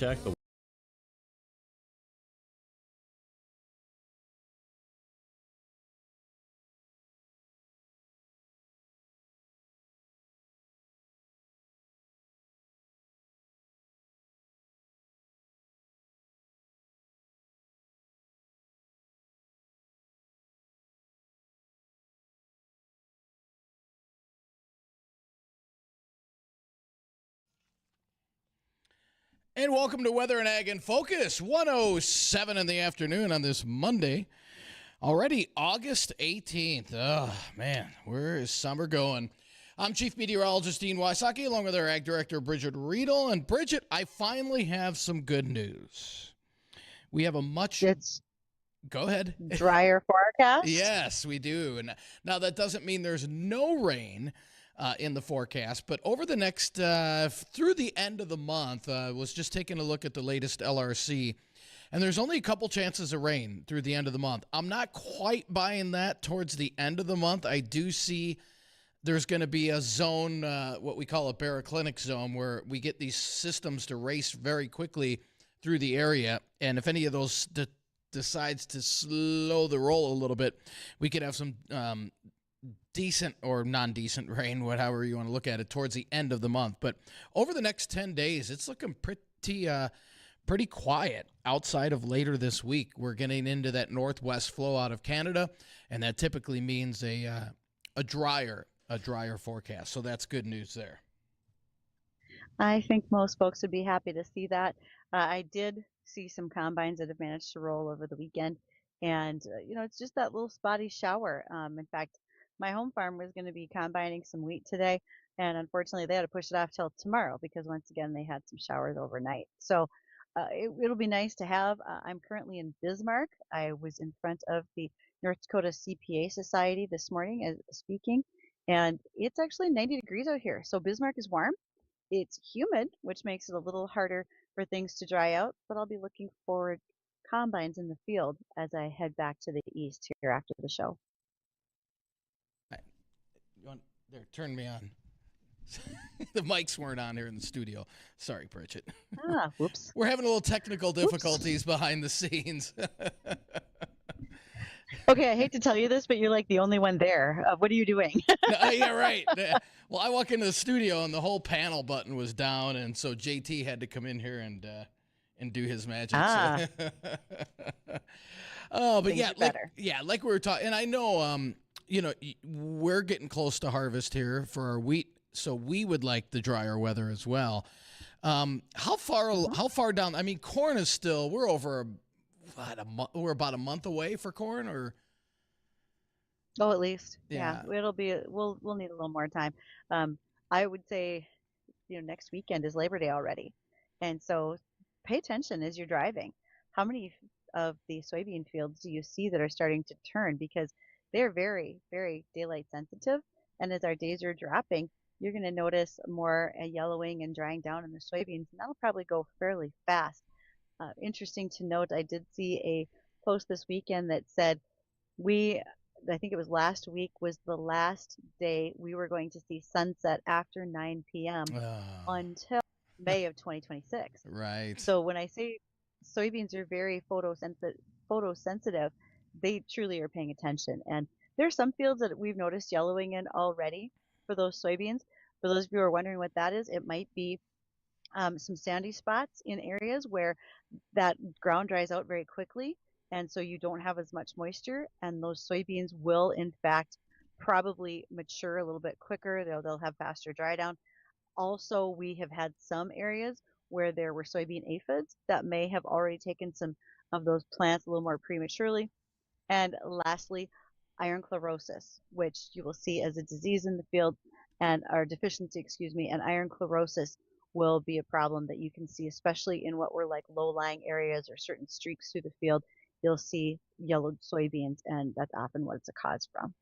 Tech. And welcome to Weather and Ag in Focus, 1:07 in the afternoon on this Monday. Already August 18th. Oh, man, where is summer going? I'm Chief Meteorologist Dean Wysocki, along with our Ag Director, Bridgette Readel. And Bridgette, I finally have some good news. We have a much... Go ahead. Drier forecast? Yes, we do. And now that doesn't mean there's no rain in the forecast, but over the next through the end of the month, was just taking a look at the latest LRC, and there's only a couple chances of rain through the end of the month. I'm not quite buying that towards the end of the month. I do see there's going to be a zone, what we call a baroclinic zone, where we get these systems to race very quickly through the area, and if any of those decides to slow the roll a little bit, we could have some decent or non-decent rain, however you want to look at it, towards the end of the month. But over the next 10 days, it's looking pretty quiet outside of later this week. We're getting into that northwest flow out of Canada, and that typically means a drier forecast. So that's good news there. I think most folks would be happy to see that. I did see some combines that have managed to roll over the weekend, and it's just that little spotty shower. In fact, my home farm was going to be combining some wheat today, and unfortunately they had to push it off till tomorrow because once again they had some showers overnight. So it'll be nice to have. I'm currently in Bismarck. I was in front of the North Dakota CPA Society this morning speaking, and it's actually 90 degrees out here. So Bismarck is warm. It's humid, which makes it a little harder for things to dry out, but I'll be looking forward combines in the field as I head back to the east here after the show. There, turn me on. The mics weren't on here in the studio. Sorry, Bridgette. Whoops. We're having a little technical difficulties behind the scenes. Okay, I hate to tell you this, but you're like the only one there. What are you doing? Yeah, right. Well, I walk into the studio and the whole panel button was down, and so JT had to come in here and do his magic. So. Oh, but like we were talking, and I know, we're getting close to harvest here for our wheat, so we would like the drier weather as well. How far down? I mean, corn is still. We're over we're about a month away for corn, or at least it'll be. We'll need a little more time. I would say, next weekend is Labor Day already, and so pay attention as you're driving. How many of the soybean fields do you see that are starting to turn? Because they're very, very daylight sensitive, and as our days are dropping, you're going to notice more yellowing and drying down in the soybeans, and that'll probably go fairly fast. Interesting to note, I did see a post this weekend that said I think it was last week, was the last day we were going to see sunset after 9 p.m. until May of 2026. Right. So when I say soybeans are very photosensitive, they truly are paying attention. And there are some fields that we've noticed yellowing in already for those soybeans. For those of you who are wondering what that is, it might be some sandy spots in areas where that ground dries out very quickly, and so you don't have as much moisture, and those soybeans will in fact probably mature a little bit quicker. They'll have faster dry down. Also, we have had some areas where there were soybean aphids that may have already taken some of those plants a little more prematurely. And lastly, iron chlorosis, which you will see as a disease in the field, and deficiency, and iron chlorosis will be a problem that you can see, especially in what were like low-lying areas or certain streaks through the field. You'll see yellowed soybeans, and that's often what it's a cause from.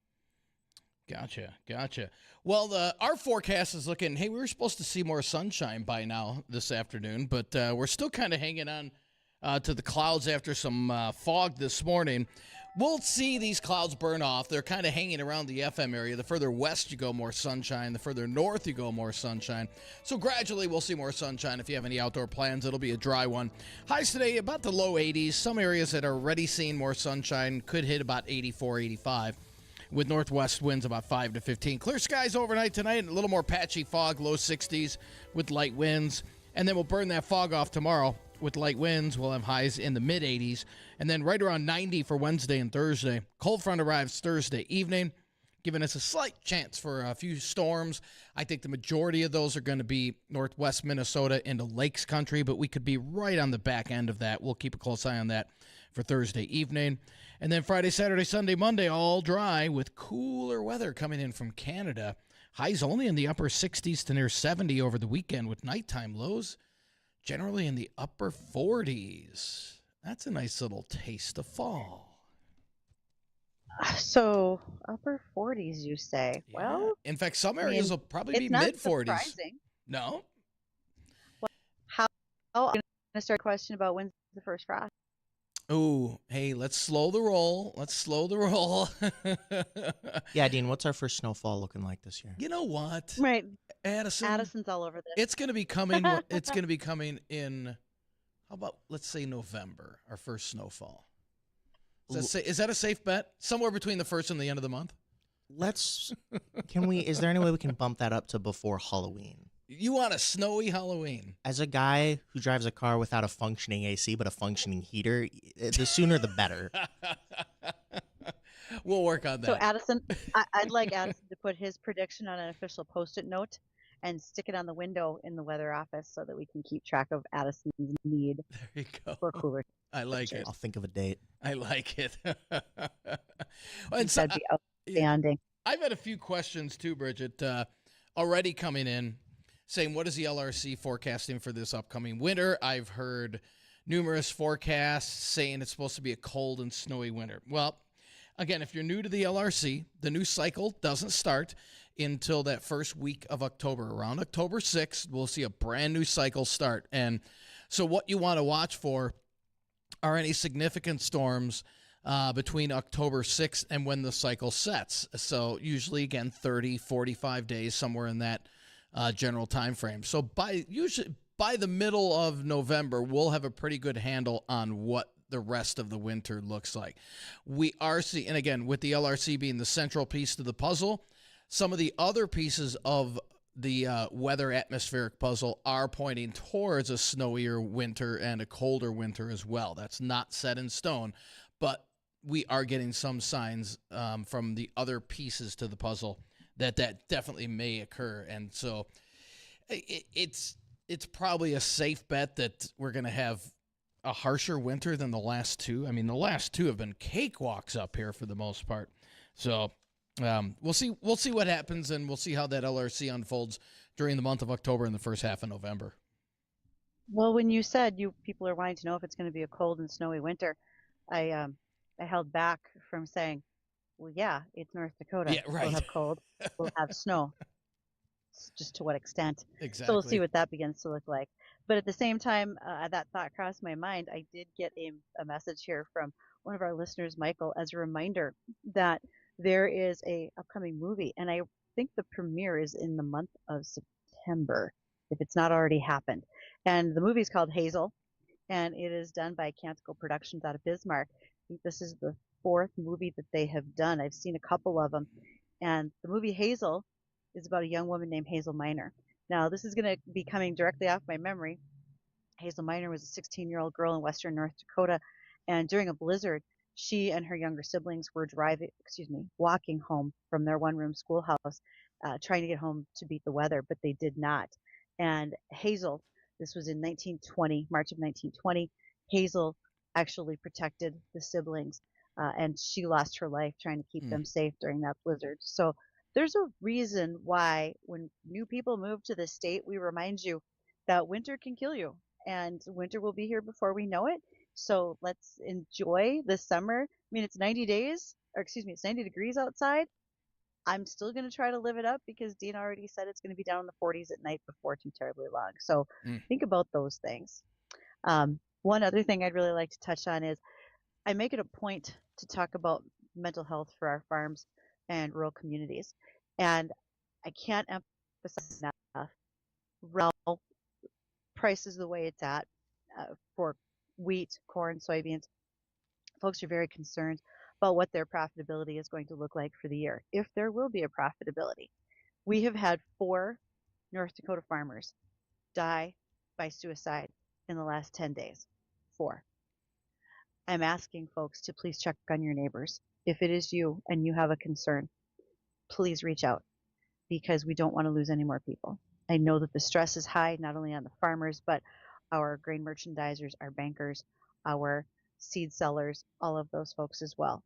Gotcha. Well, our forecast is looking, hey, we were supposed to see more sunshine by now this afternoon, but we're still kind of hanging on to the clouds after some fog this morning. We'll see these clouds burn off. They're kind of hanging around the FM area. The further west you go, more sunshine. The further north you go, more sunshine. So gradually we'll see more sunshine. If you have any outdoor plans, it'll be a dry one. Highs today about the low 80s. Some areas that are already seeing more sunshine could hit about 84, 85. With northwest winds about 5 to 15. Clear skies overnight tonight and a little more patchy fog, low 60s with light winds. And then we'll burn that fog off tomorrow with light winds. We'll have highs in the mid 80s. And then right around 90 for Wednesday and Thursday. Cold front arrives Thursday evening, giving us a slight chance for a few storms. I think the majority of those are going to be northwest Minnesota into Lakes country, but we could be right on the back end of that. We'll keep a close eye on that for Thursday evening. And then Friday, Saturday, Sunday, Monday, all dry with cooler weather coming in from Canada. Highs only in the upper 60s to near 70 over the weekend with nighttime lows generally in the upper 40s. That's a nice little taste of fall. So upper 40s, you say? Yeah. Well, in fact, some areas will probably be not mid 40s. surprising. No? How I'm going to start a question about when's the first frost. Oh, hey, let's slow the roll. Yeah, Dean, what's our first snowfall looking like this year? You know what? Right. Addison's all over this. It's going to be coming. It's going to be coming in, how about, let's say November, our first snowfall. Is that a safe bet? Somewhere between the first and the end of the month? Is there any way we can bump that up to before Halloween? You want a snowy Halloween? As a guy who drives a car without a functioning AC but a functioning heater, the sooner the better. We'll work on that. So Addison, I'd like Addison to put his prediction on an official Post-it note and stick it on the window in the weather office so that we can keep track of Addison's need there you go. for cooler. I like it. I'll think of a date. I like it. And so, that'd be outstanding. I've had a few questions too, Bridgette, already coming in saying, what is the LRC forecasting for this upcoming winter? I've heard numerous forecasts saying it's supposed to be a cold and snowy winter. Well, again, if you're new to the LRC, the new cycle doesn't start until that first week of October. Around October 6th, we'll see a brand new cycle start. And so what you want to watch for are any significant storms between October 6th and when the cycle sets. So usually, again, 30, 45 days, somewhere in that general time frame. So by the middle of November, we'll have a pretty good handle on what the rest of the winter looks like. We are seeing, and again, with the LRC being the central piece to the puzzle, some of the other pieces of the weather atmospheric puzzle are pointing towards a snowier winter and a colder winter as well. That's not set in stone, but we are getting some signs from the other pieces to the puzzle that definitely may occur. And so it's probably a safe bet that we're going to have a harsher winter than the last two. I mean, the last two have been cakewalks up here for the most part. So we'll see what happens, and we'll see how that LRC unfolds during the month of October and the first half of November. Well, when you said people are wanting to know if it's going to be a cold and snowy winter, I held back from saying, well, yeah, it's North Dakota. Yeah, right. We'll have cold. We'll have snow. It's just to what extent? Exactly. So we'll see what that begins to look like. But at the same time, that thought crossed my mind. I did get a message here from one of our listeners, Michael, as a reminder that there is a upcoming movie, and I think the premiere is in the month of September, if it's not already happened. And the movie is called Hazel, and it is done by Canticle Productions out of Bismarck. I think this is the fourth movie that they have done. I've seen a couple of them. And the movie Hazel is about a young woman named Hazel Miner. Now, this is going to be coming directly off my memory. Hazel Miner was a 16-year-old girl in western North Dakota, and during a blizzard, she and her younger siblings were walking home from their one-room schoolhouse, trying to get home to beat the weather, but they did not. And Hazel, this was in March of 1920, Hazel actually protected the siblings, and she lost her life trying to keep them safe during that blizzard. So there's a reason why when new people move to the state, we remind you that winter can kill you, and winter will be here before we know it. So let's enjoy the summer. I mean, it's 90 degrees outside. I'm still going to try to live it up because Dean already said it's going to be down in the 40s at night before too terribly long. So think about those things. One other thing I'd really like to touch on is I make it a point to talk about mental health for our farms and rural communities. And I can't emphasize enough, raw prices the way it's at for wheat, corn, soybeans. Folks are very concerned about what their profitability is going to look like for the year, if there will be a profitability. We have had 4 North Dakota farmers die by suicide in the last 10 days. 4. I'm asking folks to please check on your neighbors. If it is you and you have a concern, please reach out because we don't want to lose any more people. I know that the stress is high, not only on the farmers, but our grain merchandisers, our bankers, our seed sellers, all of those folks as well.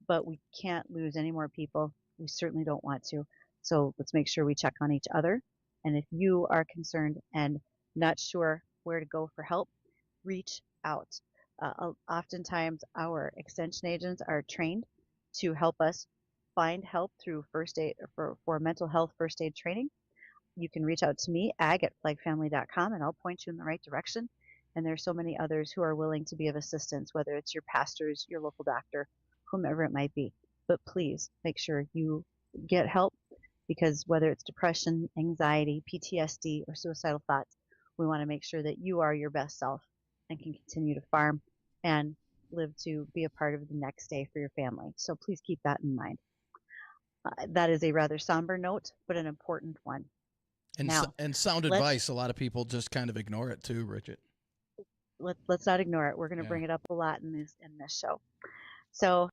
But we can't lose any more people. We certainly don't want to. So let's make sure we check on each other. And if you are concerned and not sure where to go for help, reach out. Oftentimes, our extension agents are trained to help us find help through first aid for mental health first aid training. You can reach out to me, ag@flagfamily.com, and I'll point you in the right direction. And there's so many others who are willing to be of assistance, whether it's your pastors, your local doctor, whomever it might be. But please make sure you get help because whether it's depression, anxiety, PTSD, or suicidal thoughts, we want to make sure that you are your best self and can continue to farm and live to be a part of the next day for your family. So please keep that in mind. That is a rather somber note, but an important one. And Now, and sound let's advice, a lot of people just kind of ignore it too, Bridgette. let's not ignore it. We're going to Yeah. bring it up a lot in this show. So,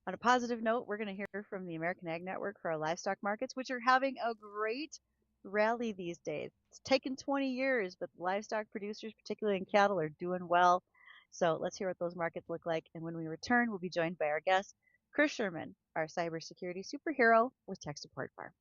on a positive note, we're going to hear from the American Ag Network for our livestock markets, which are having a great rally these days. It's taken 20 years, but the livestock producers, particularly in cattle, are doing well. So let's hear what those markets look like. And when we return, we'll be joined by our guest, Chris Sherman, our cybersecurity superhero with Tech Support Farm.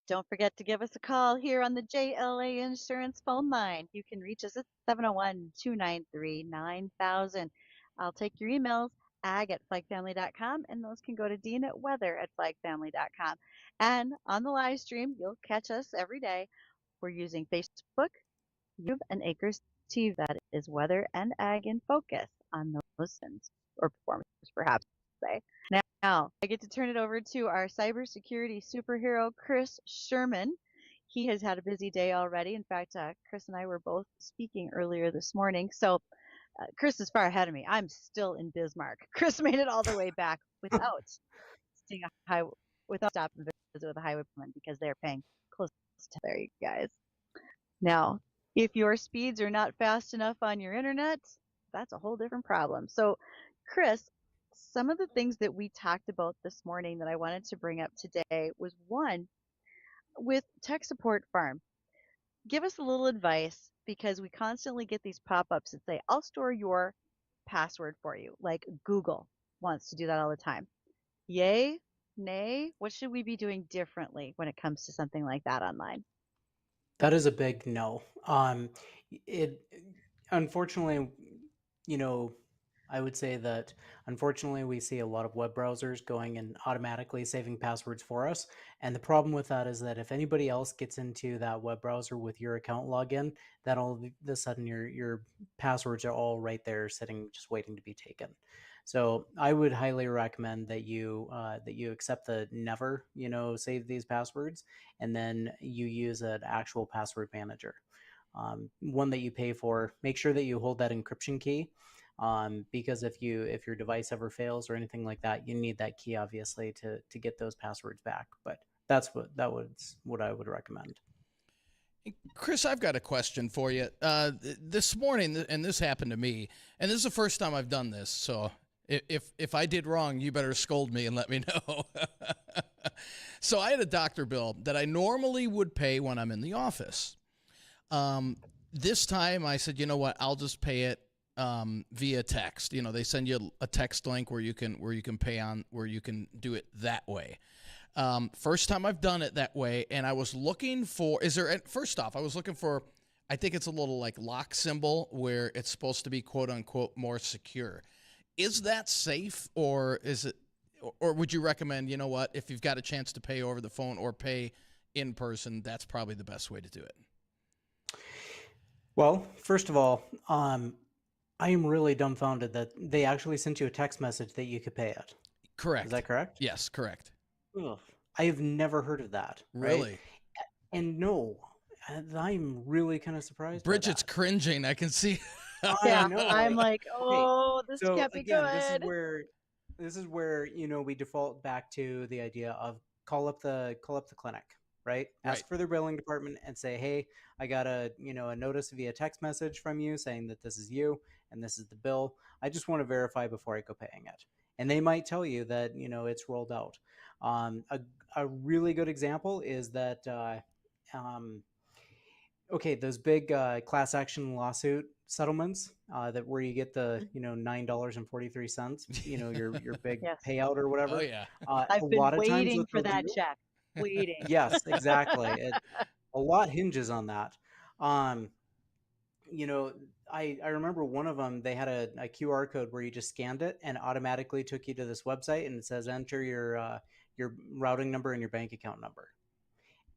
Don't forget to give us a call here on the JLA Insurance phone line. You can reach us at 701-293-9000. I'll take your emails, ag@flagfamily.com, and those can go to Dean at weather@flagfamily.com. And on the live stream, you'll catch us every day. We're using Facebook, YouTube, and Acres TV. That is Weather and Ag in Focus on those sins or performance, perhaps say. Now, I get to turn it over to our cybersecurity superhero, Chris Sherman. He has had a busy day already. In fact, Chris and I were both speaking earlier this morning. So Chris is far ahead of me. I'm still in Bismarck. Chris made it all the way back without seeing without stopping to visit with a highwayman because they're paying close to there, you guys. Now, if your speeds are not fast enough on your internet, that's a whole different problem. So, Chris, some of the things that we talked about this morning that I wanted to bring up today was one with tech support farm. Give us a little advice because we constantly get these pop-ups that say, I'll store your password for you. Like Google wants to do that all the time. Yay? Nay? What should we be doing differently when it comes to something like that online? That is a big no. It unfortunately, you know, I would say that unfortunately we see a lot of web browsers going and automatically saving passwords for us. And the problem with that is that if anybody else gets into that web browser with your account login, then all of a sudden your passwords are all right there sitting just waiting to be taken. So I would highly recommend that you accept the never, save these passwords, and then you use an actual password manager, one that you pay for. Make sure that you hold that encryption key, because if your device ever fails or anything like that, you need that key obviously to get those passwords back. But that's what I would recommend. Chris, I've got a question for you. This morning, and this happened to me, and this is the first time I've done this, so if I did wrong, you better scold me and let me know. So I had a doctor bill that I normally would pay when I'm in the office. This time I said, you know what, I'll just pay it via text. They send you a text link where you can pay on, where you can do it that way. First time I've done it that way, and I was looking for, first off, I was looking for, I think it's a little like lock symbol where it's supposed to be quote unquote more secure. Is that safe, or would you recommend, you know what, if you've got a chance to pay over the phone or pay in person, that's probably the best way to do it? Well, first of all, I am really dumbfounded that they actually sent you a text message that you could pay it. Correct. Is that correct? Yes, correct. Ugh, I have never heard of that. Really? Right? And no, I'm really kind of surprised. Bridgette's cringing. I can see. Yeah, I know. I'm like, oh, this So can't be again, good. this is where we default back to the idea of call up the clinic, right? Ask Right. for their billing department and say, hey, I got a notice via text message from you saying that this is you and this is the bill. I just want to verify before I go paying it. And they might tell you that it's rolled out. A really good example is that those big class action lawsuit settlements that where you get the $9.43, your big Yes. payout or whatever. Oh yeah. I've a been lot of times waiting what for they'll that do- check. Waiting. Yes, exactly. A lot hinges on that. I remember one of them, they had a QR code where you just scanned it and automatically took you to this website, and it says enter your routing number and your bank account number.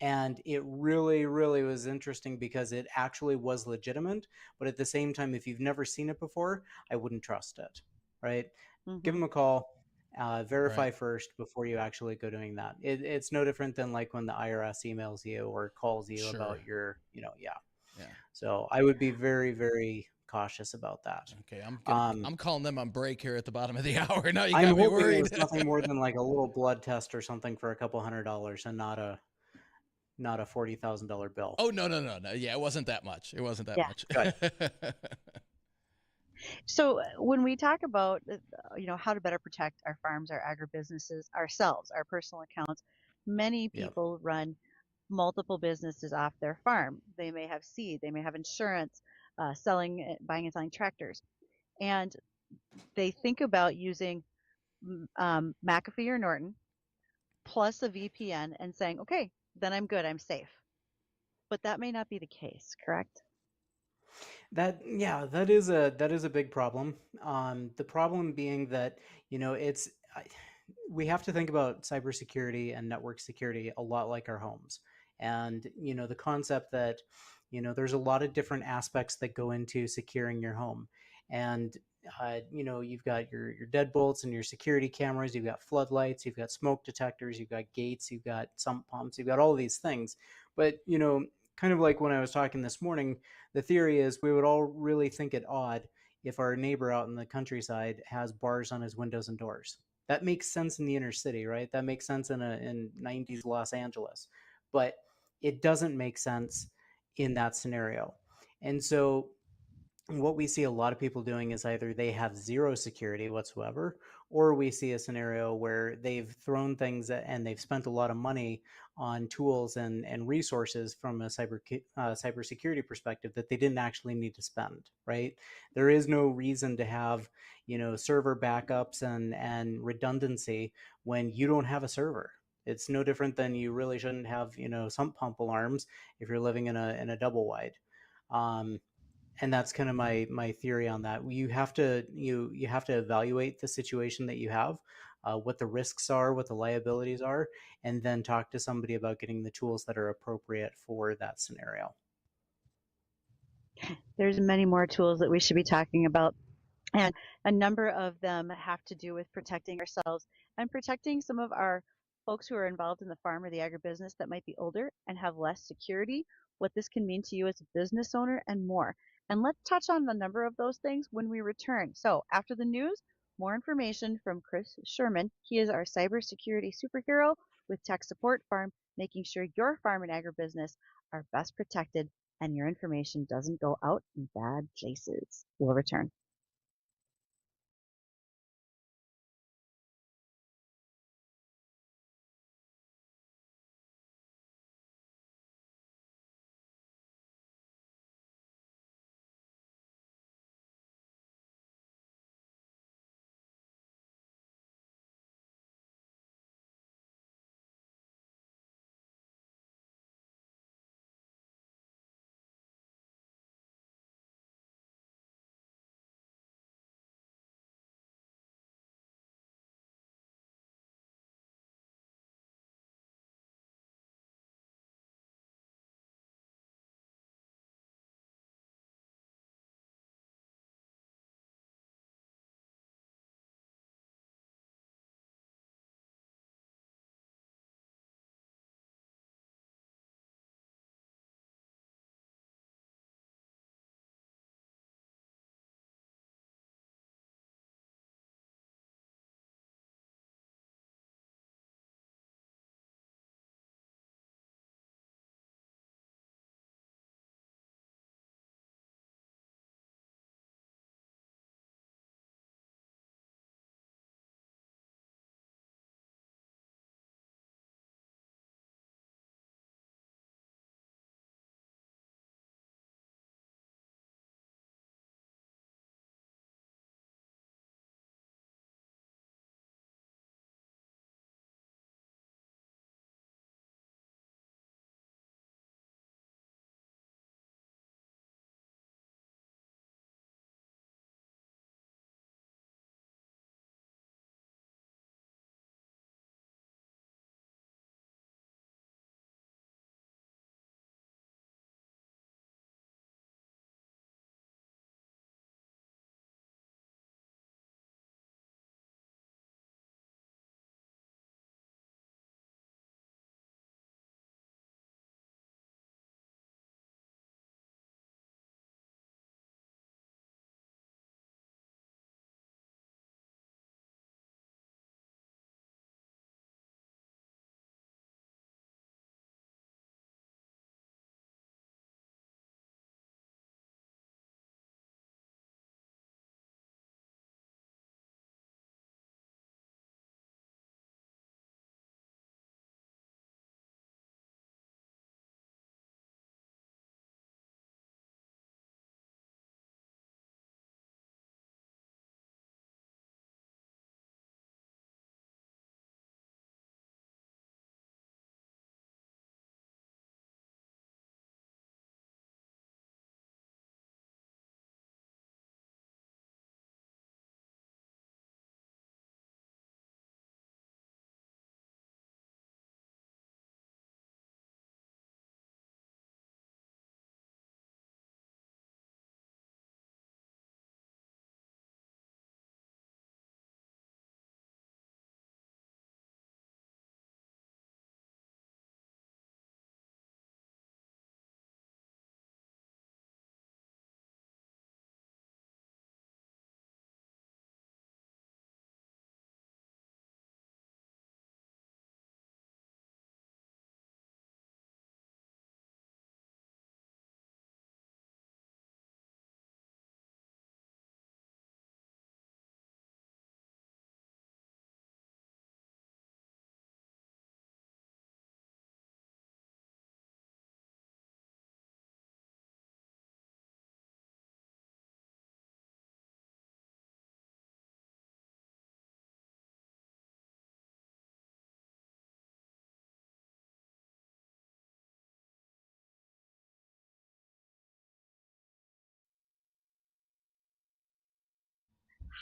And it really, really was interesting because it actually was legitimate. But at the same time, if you've never seen it before, I wouldn't trust it, right? Give them a call, verify Right. first before you actually go doing that. It's no different than like when the IRS emails you or calls you Sure. about your, yeah. Yeah. So I would be very, very cautious about that. Okay. I'm calling them on break here at the bottom of the hour. Now you I'm got me hoping worried. it's nothing more than like a little blood test or something for a couple $100 and not a $40,000 bill. Oh no. Yeah, it wasn't that much. It wasn't that Yeah. much. So when we talk about how to better protect our farms, our agribusinesses, ourselves, our personal accounts, many people run multiple businesses off their farm. They may have seed, they may have insurance, buying and selling tractors, and they think about using McAfee or Norton plus a VPN and saying, okay, then I'm good, I'm safe. But that may not be the case, correct? Yeah, that is a big problem. The problem being that, we have to think about cybersecurity and network security a lot like our homes. And, the concept that, there's a lot of different aspects that go into securing your home. And, you've got your deadbolts and your security cameras, you've got floodlights, you've got smoke detectors, you've got gates, you've got sump pumps, you've got all these things. But, kind of like when I was talking this morning, the theory is we would all really think it odd if our neighbor out in the countryside has bars on his windows and doors. That makes sense in the inner city, right? That makes sense in 90s Los Angeles, but it doesn't make sense in that scenario. And so what we see a lot of people doing is either they have zero security whatsoever, or we see a scenario where they've thrown things and they've spent a lot of money on tools and resources from a cybersecurity perspective that they didn't actually need to spend. Right? There is no reason to have server backups and redundancy when you don't have a server. It's no different than you really shouldn't have sump pump alarms if you're living in a double wide. Um, and that's kind of my theory on that. You have to evaluate the situation that you have, what the risks are, what the liabilities are, and then talk to somebody about getting the tools that are appropriate for that scenario. There's many more tools that we should be talking about. And a number of them have to do with protecting ourselves and protecting some of our folks who are involved in the farm or the agribusiness that might be older and have less security, what this can mean to you as a business owner, and more. And let's touch on a number of those things when we return. So after the news, more information from Chris Sherman. He is our cybersecurity superhero with Tech Support Farm, making sure your farm and agribusiness are best protected and your information doesn't go out in bad places. We'll return.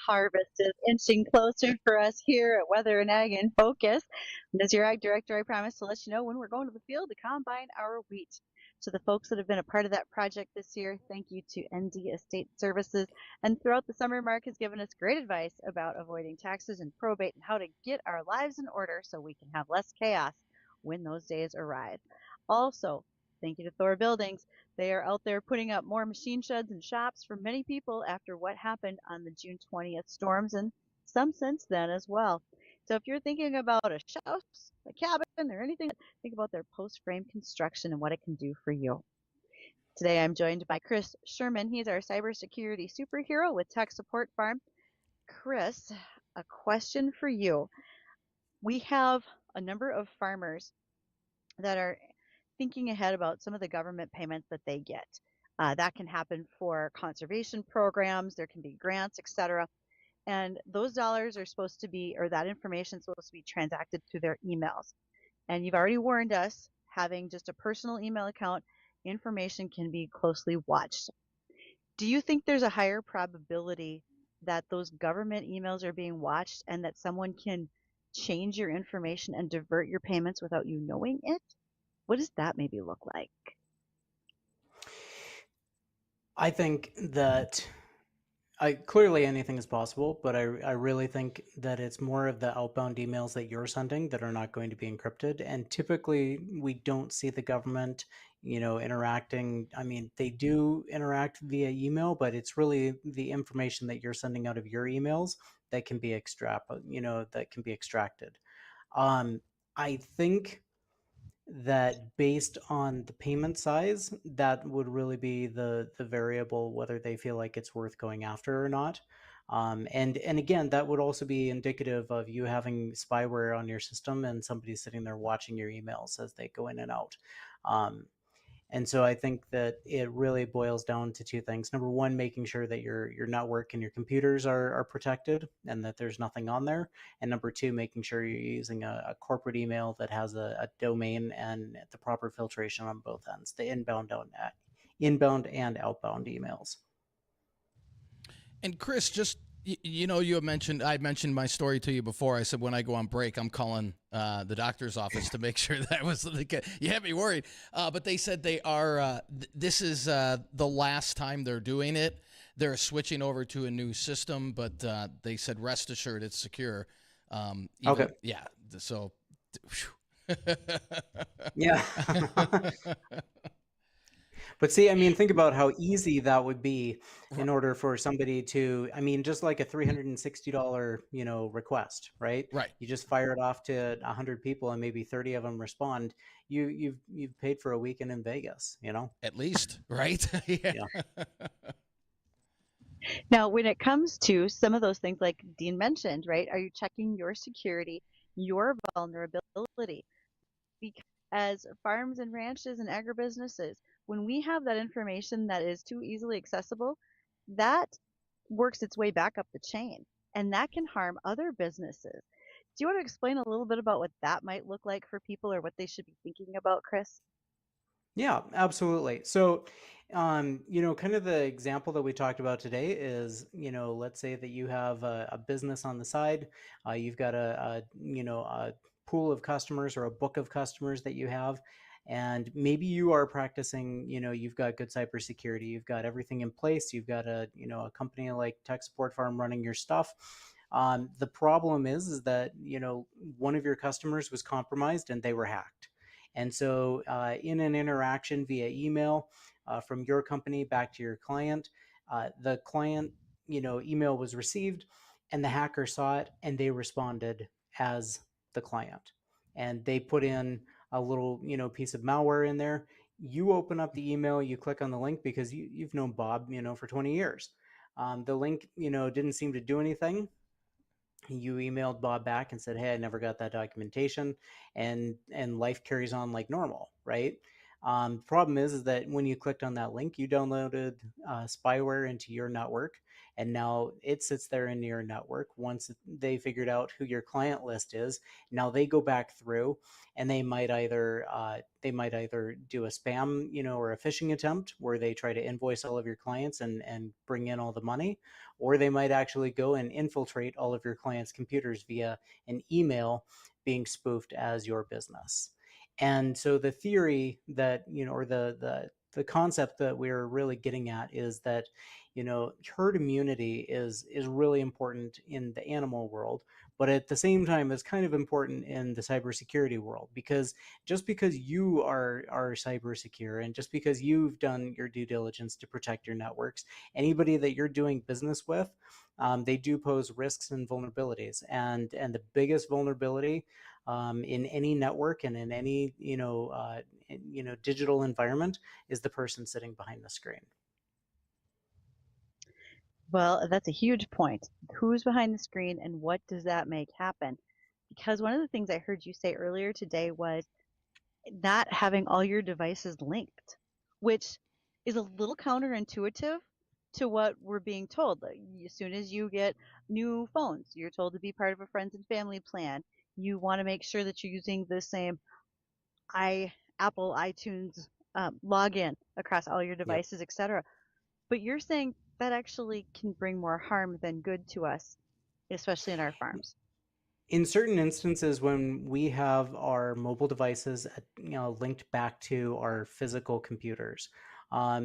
harvest is inching closer for us here at Weather and Ag in Focus. And as your Ag Director, I promise to let you know when we're going to the field to combine our wheat. To the folks that have been a part of that project this year, thank you to ND Estate Services. And throughout the summer, Mark has given us great advice about avoiding taxes and probate and how to get our lives in order so we can have less chaos when those days arrive. Also, thank you to Thor Buildings. They are out there putting up more machine sheds and shops for many people after what happened on the June 20th storms and some since then as well. So if you're thinking about a house, a cabin, or anything, think about their post-frame construction and what it can do for you. Today I'm joined by Chris Sherman. He's our cybersecurity superhero with Tech Support Farm. Chris, a question for you. We have a number of farmers that are thinking ahead about some of the government payments that they get. That can happen for conservation programs, there can be grants, etc. And those dollars are supposed to be, or that information is supposed to be transacted through their emails. And you've already warned us, having just a personal email account, information can be closely watched. Do you think there's a higher probability that those government emails are being watched and that someone can change your information and divert your payments without you knowing it? What does that maybe look like? I think that clearly anything is possible, but I really think that it's more of the outbound emails that you're sending that are not going to be encrypted. And typically we don't see the government, interacting. I mean, they do interact via email, but it's really the information that you're sending out of your emails that can be extracted. I think that based on the payment size, that would really be the variable, whether they feel like it's worth going after or not. And again, that would also be indicative of you having spyware on your system and somebody sitting there watching your emails as they go in and out. And so I think that it really boils down to two things. Number one, making sure that your network and your computers are protected and that there's nothing on there. And number two, making sure you're using a corporate email that has a domain and the proper filtration on both ends, the inbound and outbound emails. And Chris, just you have mentioned, I mentioned my story to you before. I said when I go on break, I'm calling the doctor's office to make sure that was you had me worried. But they said they are. This is the last time they're doing it. They're switching over to a new system, but they said rest assured it's secure. Okay. Yeah. So. Yeah. But see, I mean, think about how easy that would be in order for somebody to, I mean, just like a $360, request, right? Right. You just fire it off to 100 people and maybe 30 of them respond. You've paid for a weekend in Vegas, At least, right? Yeah. Now, when it comes to some of those things like Dean mentioned, right, are you checking your security, your vulnerability? Because as farms and ranches and agribusinesses, when we have that information that is too easily accessible, that works its way back up the chain, and that can harm other businesses. Do you want to explain a little bit about what that might look like for people or what they should be thinking about, Chris? Yeah, absolutely. So, kind of the example that we talked about today is, let's say that you have a business on the side, you've got a pool of customers or a book of customers that you have, and maybe you are practicing, you've got good cybersecurity, you've got everything in place, you've got a company like Tech Support Farm running your stuff. The problem is that, one of your customers was compromised and they were hacked. And so in an interaction via email from your company back to your client, the client, email was received and the hacker saw it and they responded as the client. And they put in a little, piece of malware in there. You open up the email, you click on the link because you've known Bob, for 20 years. The link, didn't seem to do anything. You emailed Bob back and said, hey, I never got that documentation, and life carries on like normal, right? The problem is that when you clicked on that link, you downloaded spyware into your network, and now it sits there in your network. Once they figured out who your client list is, now they go back through, and they might either do a spam, or a phishing attempt where they try to invoice all of your clients and bring in all the money, or they might actually go and infiltrate all of your clients' computers via an email being spoofed as your business. And so the theory that, or the concept that we're really getting at is that, herd immunity is really important in the animal world, but at the same time is kind of important in the cybersecurity world, because just because you are cyber secure, and just because you've done your due diligence to protect your networks, anybody that you're doing business with, they do pose risks and vulnerabilities, and the biggest vulnerability in any network and in any digital environment is the person sitting behind the screen. Well, that's a huge point. Who's behind the screen and what does that make happen? Because one of the things I heard you say earlier today was not having all your devices linked, which is a little counterintuitive to what we're being told. Like, as soon as you get new phones, you're told to be part of a friends and family plan. You want to make sure that you're using the same Apple iTunes login across all your Yep. devices, etc. But you're saying that actually can bring more harm than good to us, especially in our farms. In certain instances, when we have our mobile devices, linked back to our physical computers,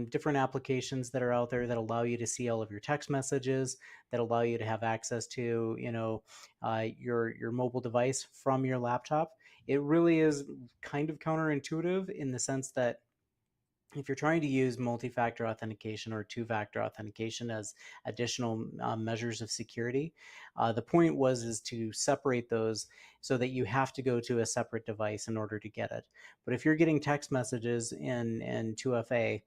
different applications that are out there that allow you to see all of your text messages, that allow you to have access to, your mobile device from your laptop, it really is kind of counterintuitive in the sense that if you're trying to use multi-factor authentication or two-factor authentication as additional measures of security, the point is to separate those so that you have to go to a separate device in order to get it. But if you're getting text messages in 2FA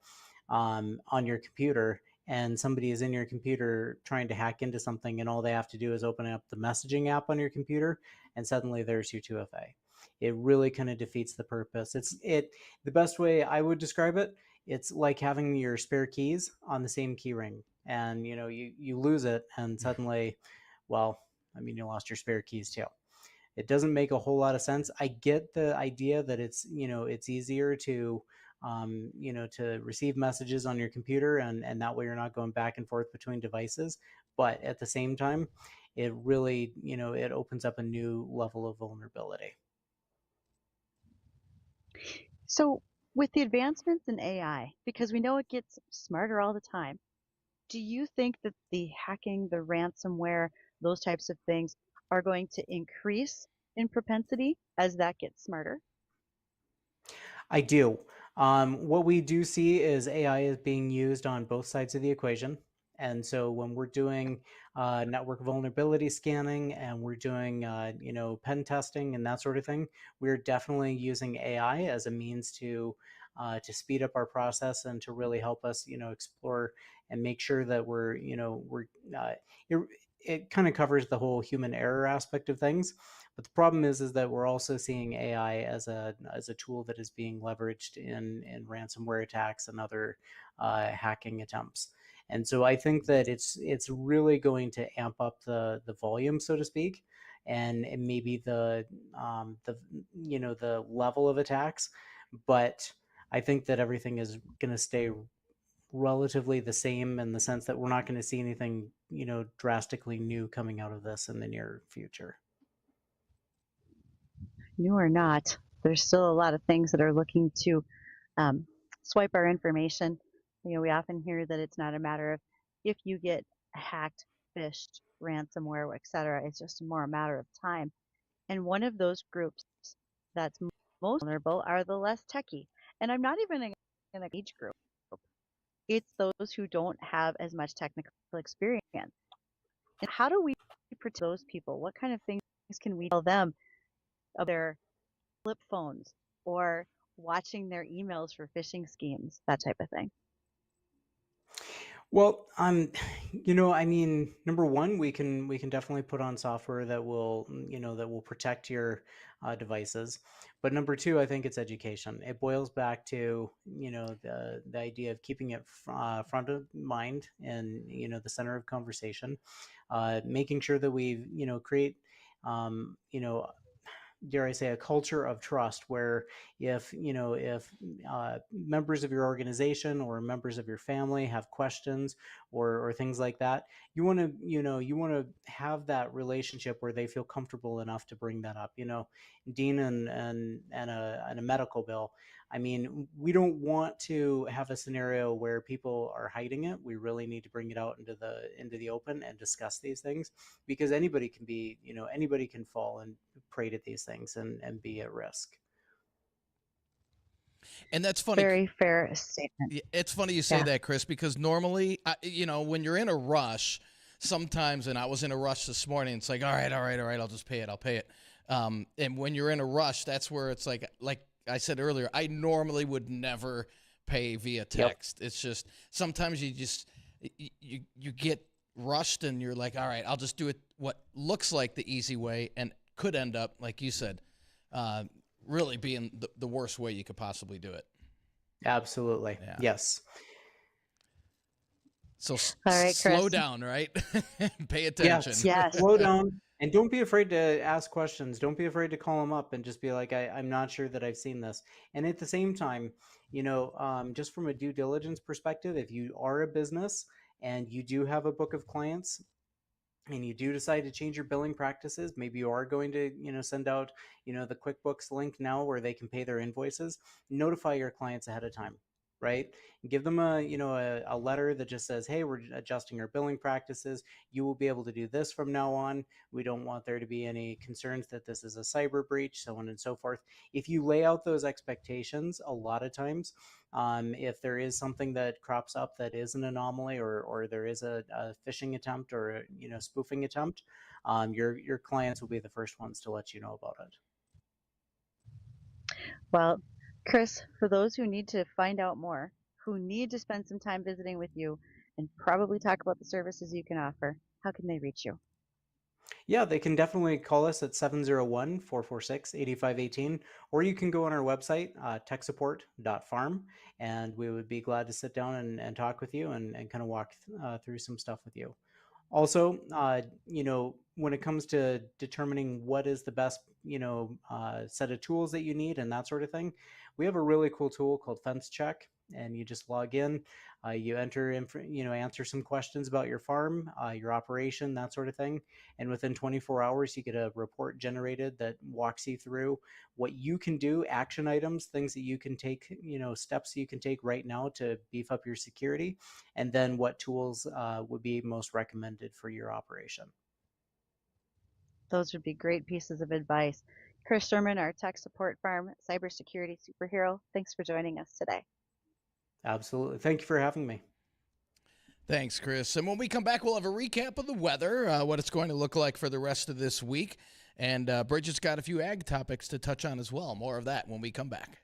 on your computer, and somebody is in your computer trying to hack into something, and all they have to do is open up the messaging app on your computer, and suddenly there's your 2FA. It really kind of defeats the purpose. The best way I would describe it, it's like having your spare keys on the same key ring, and you lose it, and suddenly, well, you lost your spare keys too. It doesn't make a whole lot of sense. I get the idea that it's easier to to receive messages on your computer, and that way you're not going back and forth between devices. But at the same time, it really it opens up a new level of vulnerability. So, with the advancements in AI, because we know it gets smarter all the time, do you think that the hacking, the ransomware, those types of things are going to increase in propensity as that gets smarter? I do. What we do see is AI is being used on both sides of the equation. And so when we're doing network vulnerability scanning, and we're doing, pen testing and that sort of thing, we're definitely using AI as a means to speed up our process and to really help us, explore and make sure that it, it kind of covers the whole human error aspect of things. But the problem is that we're also seeing AI as a tool that is being leveraged in ransomware attacks and other hacking attempts. And so I think that it's really going to amp up the volume, so to speak, and maybe the level of attacks. But I think that everything is going to stay relatively the same, in the sense that we're not going to see anything drastically new coming out of this in the near future. You are not. There's still a lot of things that are looking to um, swipe our information. We often hear that it's not a matter of if you get hacked, phished, ransomware, etc. It's just more a matter of time. And one of those groups that's most vulnerable are the less techie. And I'm not even in an age group. It's those who don't have as much technical experience. And how do we protect those people? What kind of things can we tell them about their flip phones or watching their emails for phishing schemes, that type of thing? Well, I mean, number one, we can definitely put on software that will, that will protect your devices. But number two, I think it's education. It boils back to, the idea of keeping it front of mind and, the center of conversation, making sure that we, create, um, you know, dare I say, a culture of trust where if members of your organization or members of your family have questions or things like that, you want to have that relationship where they feel comfortable enough to bring that up. Dean and a medical bill. I mean, we don't want to have a scenario where people are hiding it. We really need to bring it out into the open and discuss these things, because anybody can fall and prey to these things and be at risk. And that's funny. Very fair statement. It's funny you say Yeah. that, Chris, because normally, when you're in a rush, sometimes, and I was in a rush this morning, it's like, all right, I'll just pay it. I'll pay it. And when you're in a rush, that's where it's like I said earlier, I normally would never pay via text. It's just sometimes you get rushed and you're like, all right, I'll just do it what looks like the easy way and could end up, like you said, really being the worst way you could possibly do it. Absolutely. Yeah. Yes. So All right, slow Chris. down, right? Pay attention. Yes. Yes. Slow down and don't be afraid to ask questions. Don't be afraid to call them up and just be like, I'm not sure that I've seen this. And at the same time, just from a due diligence perspective, if you are a business and you do have a book of clients and you do decide to change your billing practices, maybe you are going to, send out, the QuickBooks link now where they can pay their invoices, notify your clients ahead of time, right? Give them a letter that just says, hey, we're adjusting our billing practices. You will be able to do this from now on. We don't want there to be any concerns that this is a cyber breach, so on and so forth. If you lay out those expectations, a lot of times, if there is something that crops up that is an anomaly, or there is a phishing attempt or spoofing attempt, your clients will be the first ones to let you know about it. Well, Chris, for those who need to find out more, who need to spend some time visiting with you and probably talk about the services you can offer, how can they reach you? Yeah, they can definitely call us at 701-446-8518, or you can go on our website, techsupport.farm, and we would be glad to sit down and talk with you and kind of walk through some stuff with you. Also, when it comes to determining what is the best, set of tools that you need and that sort of thing, we have a really cool tool called Fence Check, and you just log in, you answer some questions about your farm, your operation, that sort of thing, and within 24 hours, you get a report generated that walks you through what you can do, action items, things that you can take, steps you can take right now to beef up your security, and then what tools would be most recommended for your operation. Those would be great pieces of advice. Chris Sherman, our tech support firm, cybersecurity superhero, thanks for joining us today. Absolutely. Thank you for having me. Thanks, Chris. And when we come back, we'll have a recap of the weather, what it's going to look like for the rest of this week. And Bridgette's got a few ag topics to touch on as well. More of that when we come back.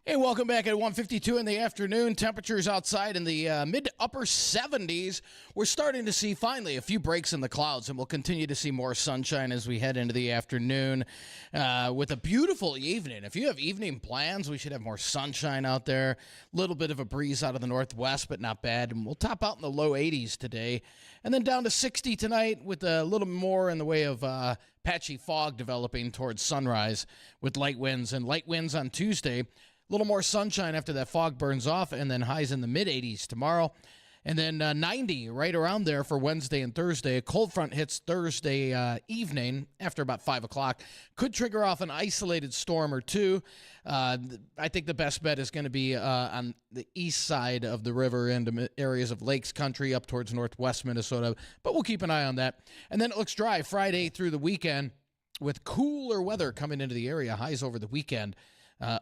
Hey, welcome back at 1:52 in the afternoon. Temperatures outside in the mid to upper 70s. We're starting to see finally a few breaks in the clouds, and we'll continue to see more sunshine as we head into the afternoon with a beautiful evening. If you have evening plans, we should have more sunshine out there. A little bit of a breeze out of the northwest, but not bad. And we'll top out in the low 80s today, and then down to 60 tonight with a little more in the way of patchy fog developing towards sunrise with light winds. And light winds on Tuesday. A little more sunshine after that fog burns off, and then highs in the mid-80s tomorrow. And then 90 right around there for Wednesday and Thursday. A cold front hits Thursday evening after about 5 o'clock. Could trigger off an isolated storm or two. I think the best bet is going to be on the east side of the river into areas of Lakes Country up towards northwest Minnesota. But we'll keep an eye on that. And then it looks dry Friday through the weekend with cooler weather coming into the area. Highs over the weekend.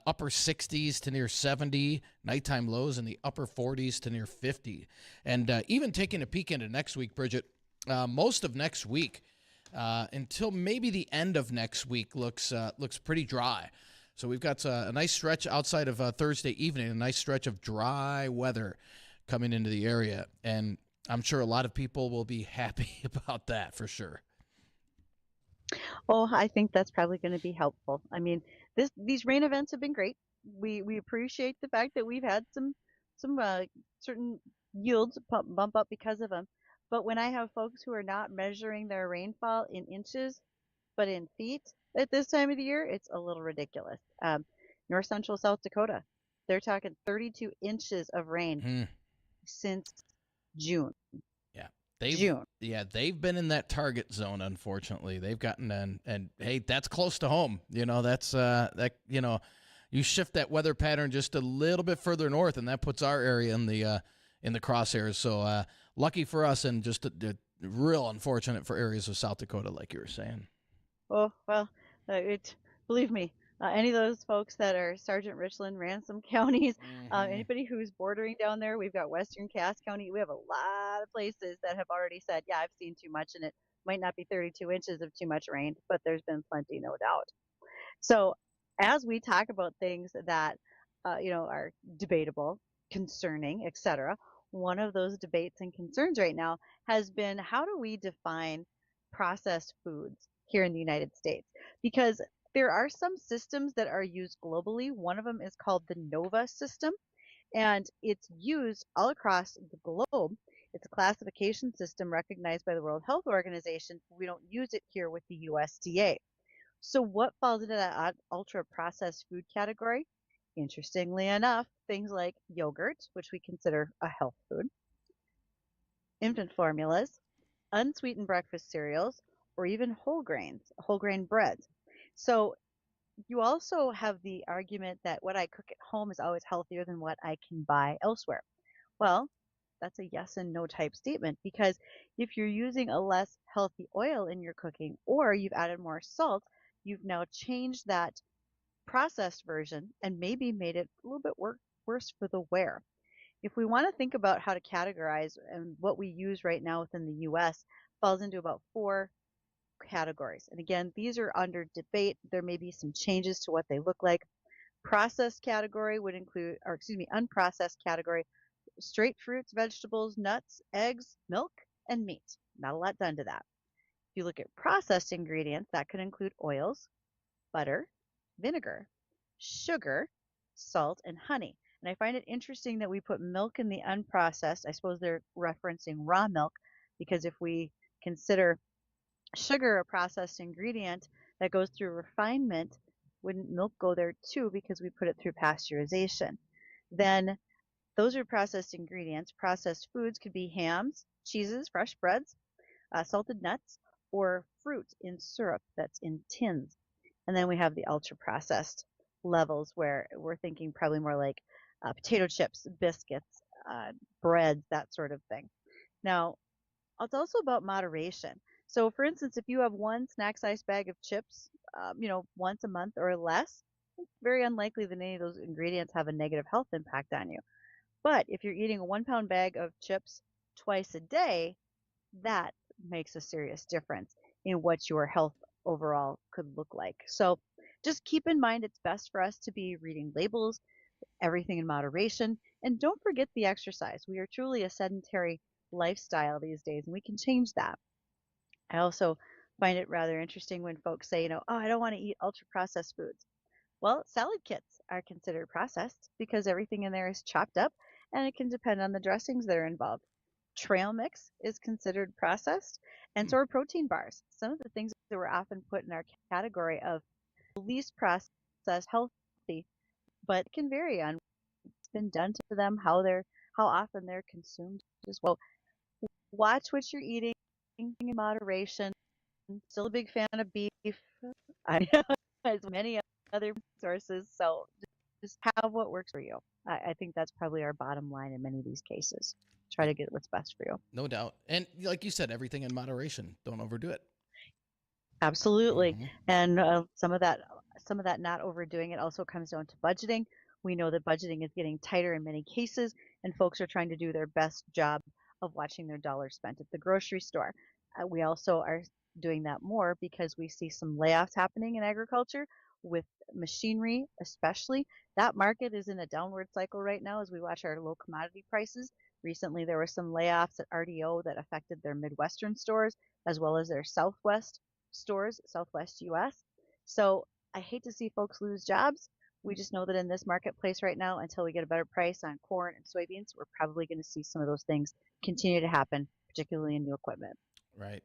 Upper 60s to near 70, nighttime lows in the upper 40s to near 50. And even taking a peek into next week, Bridgette, most of next week until maybe the end of next week looks pretty dry. So we've got a nice stretch outside of Thursday evening, a nice stretch of dry weather coming into the area. And I'm sure a lot of people will be happy about that for sure. Oh, I think that's probably going to be helpful. I mean, these rain events have been great. We appreciate the fact that we've had some certain yields bump up because of them. But when I have folks who are not measuring their rainfall in inches, but in feet at this time of the year, it's a little ridiculous. North Central South Dakota, they're talking 32 inches of rain since June. They've been in that target zone. Unfortunately, they've gotten and hey, that's close to home. That's you shift that weather pattern just a little bit further north, and that puts our area in the crosshairs. So lucky for us, and just real unfortunate for areas of South Dakota, like you were saying. Oh well, believe me. Any of those folks that are Sergeant Richland, Ransom counties, anybody who's bordering down there, we've got Western Cass County. We have a lot of places that have already said, yeah, I've seen too much, and it might not be 32 inches of too much rain, but there's been plenty, no doubt. So as we talk about things that, are debatable, concerning, etc., one of those debates and concerns right now has been, how do we define processed foods here in the United States? Because there are some systems that are used globally. One of them is called the NOVA system, and it's used all across the globe. It's a classification system recognized by the World Health Organization. We don't use it here with the USDA. So what falls into that ultra-processed food category? Interestingly enough, things like yogurt, which we consider a health food, infant formulas, unsweetened breakfast cereals, or even whole grain breads. So you also have the argument that what I cook at home is always healthier than what I can buy elsewhere. Well, that's a yes and no type statement, because if you're using a less healthy oil in your cooking, or you've added more salt, you've now changed that processed version and maybe made it a little bit worse for the wear. If we want to think about how to categorize, and what we use right now within the US falls into about 4 categories. And again, these are under debate. There may be some changes to what they look like. Processed category would include, unprocessed category, straight fruits, vegetables, nuts, eggs, milk, and meat. Not a lot done to that. If you look at processed ingredients, that could include oils, butter, vinegar, sugar, salt, and honey. And I find it interesting that we put milk in the unprocessed. I suppose they're referencing raw milk, because if we consider sugar a processed ingredient that goes through refinement, wouldn't milk go there too, because we put it through pasteurization? Then those are processed ingredients. Processed foods could be hams, cheeses, fresh breads, salted nuts, or fruit in syrup that's in tins. And then we have the ultra processed levels, where we're thinking probably more like potato chips, biscuits, breads, that sort of thing. Now, it's also about moderation. So for instance, if you have one snack size bag of chips, once a month or less, it's very unlikely that any of those ingredients have a negative health impact on you. But if you're eating a 1-pound bag of chips twice a day, that makes a serious difference in what your health overall could look like. So just keep in mind, it's best for us to be reading labels, everything in moderation, and don't forget the exercise. We are truly a sedentary lifestyle these days, and we can change that. I also find it rather interesting when folks say, oh, I don't want to eat ultra processed foods. Well, salad kits are considered processed because everything in there is chopped up and it can depend on the dressings that are involved. Trail mix is considered processed, and so are protein bars. Some of the things that were often put in our category of least processed, healthy, but it can vary on what's been done to them, how often they're consumed as well. Watch what you're eating in moderation. Still a big fan of beef. I know as many other sources, so just have what works for you. I think that's probably our bottom line in many of these cases. Try to get what's best for you. No doubt. And like you said, everything in moderation. Don't overdo it. Absolutely. And some of that not overdoing it also comes down to budgeting. We know that budgeting is getting tighter in many cases, and folks are trying to do their best job of watching their dollars spent at the grocery store. We also are doing that more because we see some layoffs happening in agriculture with machinery, especially. That market is in a downward cycle right now as we watch our low commodity prices. Recently, there were some layoffs at RDO that affected their Midwestern stores as well as their Southwest stores, Southwest US. So I hate to see folks lose jobs. We just know that in this marketplace right now, until we get a better price on corn and soybeans, we're probably going to see some of those things continue to happen, particularly in new equipment. Right.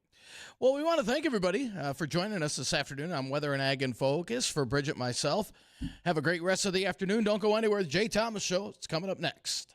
Well, we want to thank everybody for joining us this afternoon on Weather and Ag in Focus. For Bridgette, myself, have a great rest of the afternoon. Don't go anywhere. The Jay Thomas Show. It's coming up next.